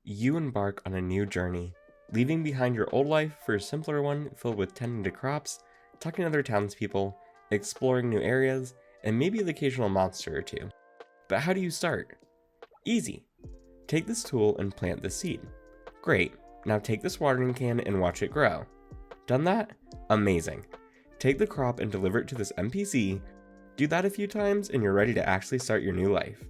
You embark on a new journey, leaving behind your old life for a simpler one filled with tending to crops, talking to other townspeople, exploring new areas, and maybe the occasional monster or two. But how do you start? Easy. Take this tool and plant the seed. Great, now take this watering can and watch it grow. Done that? Amazing. Take the crop and deliver it to this NPC, do that a few times and you're ready to actually start your new life.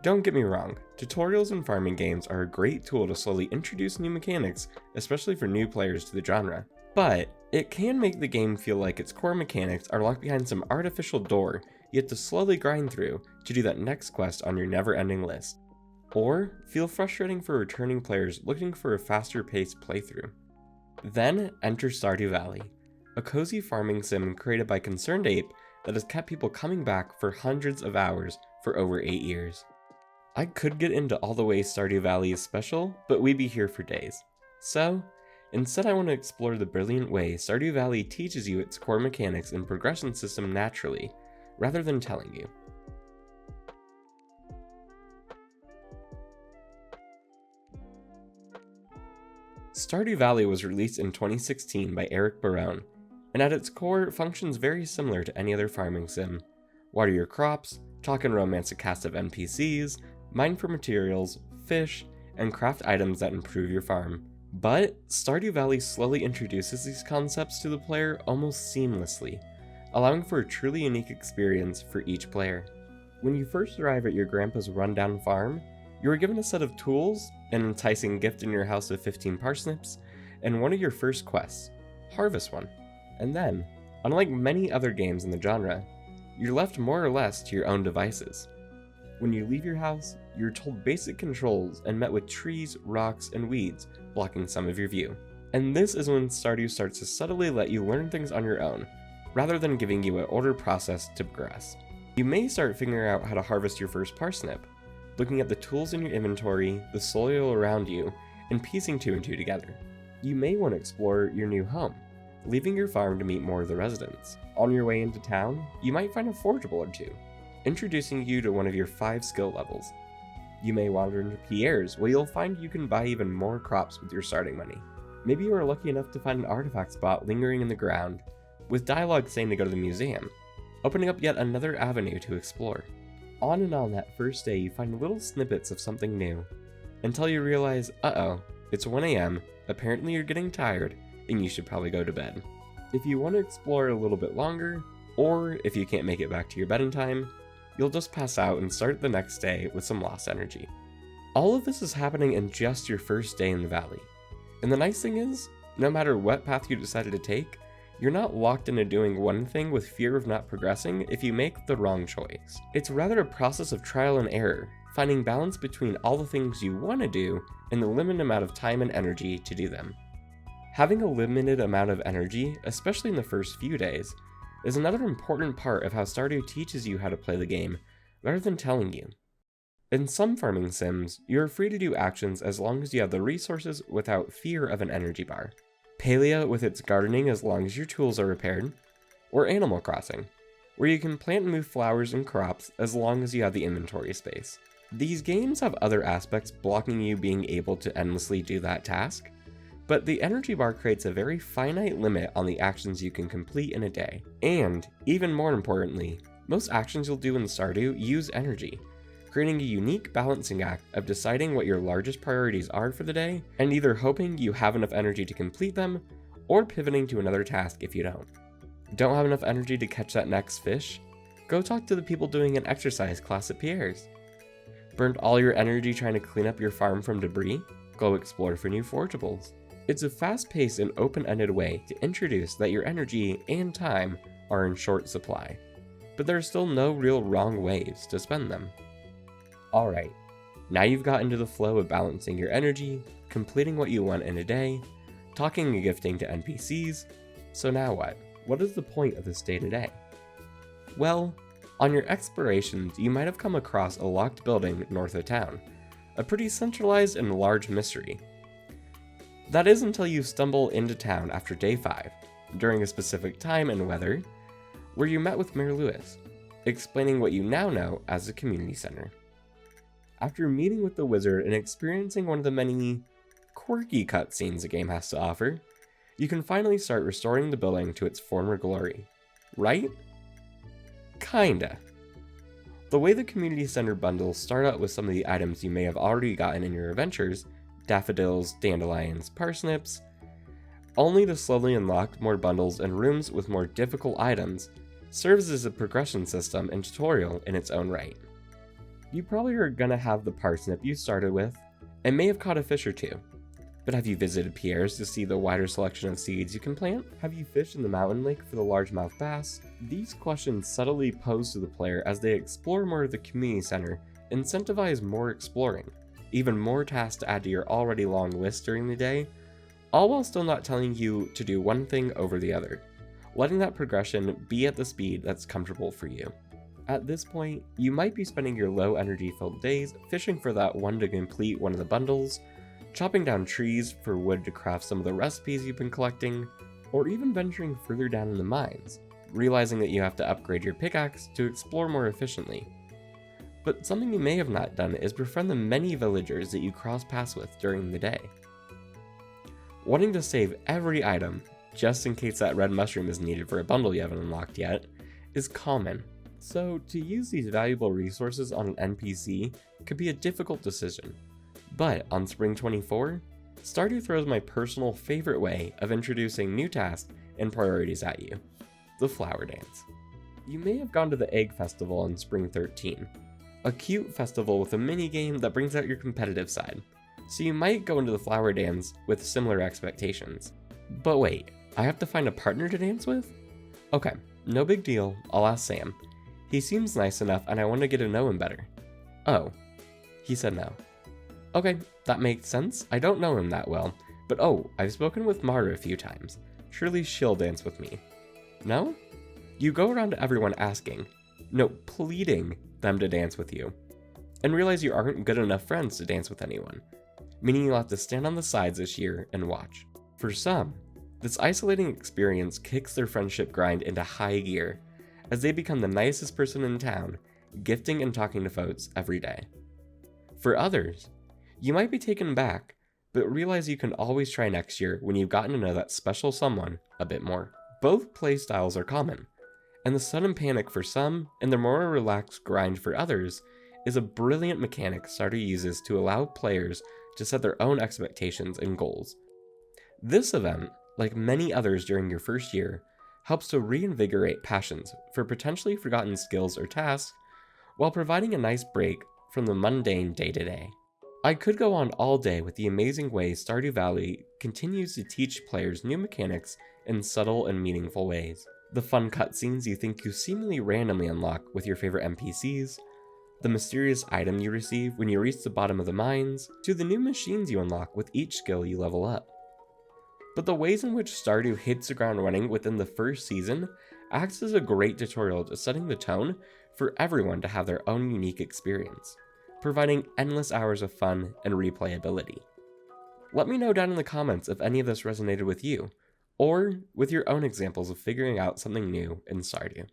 Don't get me wrong, tutorials in farming games are a great tool to slowly introduce new mechanics, especially for new players to the genre. But it can make the game feel like its core mechanics are locked behind some artificial door you have to slowly grind through to do that next quest on your never-ending list. Or feel frustrating for returning players looking for a faster paced playthrough. Then enter Stardew Valley, a cozy farming sim created by Concerned Ape that has kept people coming back for hundreds of hours for over 8 years. I could get into all the ways Stardew Valley is special, but we'd be here for days. So, instead I want to explore the brilliant way Stardew Valley teaches you its core mechanics and progression system naturally, rather than telling you. Stardew Valley was released in 2016 by Eric Barone, and at its core it functions very similar to any other farming sim. Water your crops, talk and romance a cast of NPCs, mine for materials, fish, and craft items that improve your farm. But Stardew Valley slowly introduces these concepts to the player almost seamlessly, allowing for a truly unique experience for each player. When you first arrive at your grandpa's rundown farm, you are given a set of tools, an enticing gift in your house of 15 parsnips, and one of your first quests, harvest one. And then, unlike many other games in the genre, you're left more or less to your own devices. When you leave your house, you're told basic controls and met with trees, rocks, and weeds blocking some of your view. And this is when Stardew starts to subtly let you learn things on your own, rather than giving you an ordered process to progress. You may start figuring out how to harvest your first parsnip, looking at the tools in your inventory, the soil around you, and piecing two and two together. You may want to explore your new home, leaving your farm to meet more of the residents. On your way into town, you might find a forageable or two, introducing you to one of your 5 skill levels. You may wander into Pierre's, where you'll find you can buy even more crops with your starting money. Maybe you are lucky enough to find an artifact spot lingering in the ground, with dialogue saying to go to the museum, opening up yet another avenue to explore. On and on that first day, you find little snippets of something new, until you realize, uh-oh, it's 1 AM, apparently you're getting tired, and you should probably go to bed. If you want to explore a little bit longer, or if you can't make it back to your bed in time, you'll just pass out and start the next day with some lost energy. All of this is happening in just your first day in the valley. And the nice thing is, no matter what path you decided to take, you're not locked into doing one thing with fear of not progressing if you make the wrong choice. It's rather a process of trial and error, finding balance between all the things you want to do and the limited amount of time and energy to do them. Having a limited amount of energy, especially in the first few days, is another important part of how Stardew teaches you how to play the game, rather than telling you. In some farming sims, you are free to do actions as long as you have the resources without fear of an energy bar. Paleo with its gardening as long as your tools are repaired, or Animal Crossing, where you can plant and move flowers and crops as long as you have the inventory space. These games have other aspects blocking you being able to endlessly do that task, but the energy bar creates a very finite limit on the actions you can complete in a day. And, even more importantly, most actions you'll do in Stardew use energy, creating a unique balancing act of deciding what your largest priorities are for the day, and either hoping you have enough energy to complete them, or pivoting to another task if you don't. Don't have enough energy to catch that next fish? Go talk to the people doing an exercise class at Pierre's. Burned all your energy trying to clean up your farm from debris? Go explore for new forageables. It's a fast-paced and open-ended way to introduce that your energy and time are in short supply, but there are still no real wrong ways to spend them. Alright, now you've got into the flow of balancing your energy, completing what you want in a day, talking and gifting to NPCs, so now what? What is the point of this day-to-day? Well, on your explorations, you might have come across a locked building north of town, a pretty centralized and large mystery. That is until you stumble into town after day 5, during a specific time and weather, where you met with Mayor Lewis, explaining what you now know as the community center. After meeting with the wizard and experiencing one of the many quirky cutscenes the game has to offer, you can finally start restoring the building to its former glory. Right? Kinda. The way the community center bundles start out with some of the items you may have already gotten in your adventures, daffodils, dandelions, parsnips, only to slowly unlock more bundles and rooms with more difficult items, serves as a progression system and tutorial in its own right. You probably are gonna have the parsnip you started with, and may have caught a fish or two. But have you visited Pierre's to see the wider selection of seeds you can plant? Have you fished in the mountain lake for the largemouth bass? These questions subtly pose to the player as they explore more of the community center, incentivize more exploring, even more tasks to add to your already long list during the day, all while still not telling you to do one thing over the other, letting that progression be at the speed that's comfortable for you. At this point, you might be spending your low energy filled days fishing for that one to complete one of the bundles, chopping down trees for wood to craft some of the recipes you've been collecting, or even venturing further down in the mines, realizing that you have to upgrade your pickaxe to explore more efficiently. But something you may have not done is befriend the many villagers that you cross paths with during the day. Wanting to save every item, just in case that red mushroom is needed for a bundle you haven't unlocked yet, is common. So to use these valuable resources on an NPC could be a difficult decision. But on Spring 24, Stardew throws my personal favorite way of introducing new tasks and priorities at you: the Flower Dance. You may have gone to the Egg Festival on Spring 13, a cute festival with a mini-game that brings out your competitive side, so you might go into the Flower Dance with similar expectations. But wait, I have to find a partner to dance with? Okay, no big deal, I'll ask Sam. He seems nice enough and I want to get to know him better. Oh, he said no. Okay, that makes sense. I don't know him that well, but oh, I've spoken with Mara a few times. Surely she'll dance with me. No? You go around to everyone asking, no, pleading them to dance with you, and realize you aren't good enough friends to dance with anyone, meaning you'll have to stand on the sides this year and watch. For some, this isolating experience kicks their friendship grind into high gear, as they become the nicest person in town, gifting and talking to folks every day. For others, you might be taken back, but realize you can always try next year when you've gotten to know that special someone a bit more. Both playstyles are common, and the sudden panic for some, and the more relaxed grind for others, is a brilliant mechanic Stardew uses to allow players to set their own expectations and goals. This event, like many others during your first year, helps to reinvigorate passions for potentially forgotten skills or tasks, while providing a nice break from the mundane day-to-day. I could go on all day with the amazing ways Stardew Valley continues to teach players new mechanics in subtle and meaningful ways. The fun cutscenes you think you seemingly randomly unlock with your favorite NPCs, the mysterious item you receive when you reach the bottom of the mines, to the new machines you unlock with each skill you level up. But the ways in which Stardew hits the ground running within the first season acts as a great tutorial to setting the tone for everyone to have their own unique experience, providing endless hours of fun and replayability. Let me know down in the comments if any of this resonated with you, or with your own examples of figuring out something new in Stardew.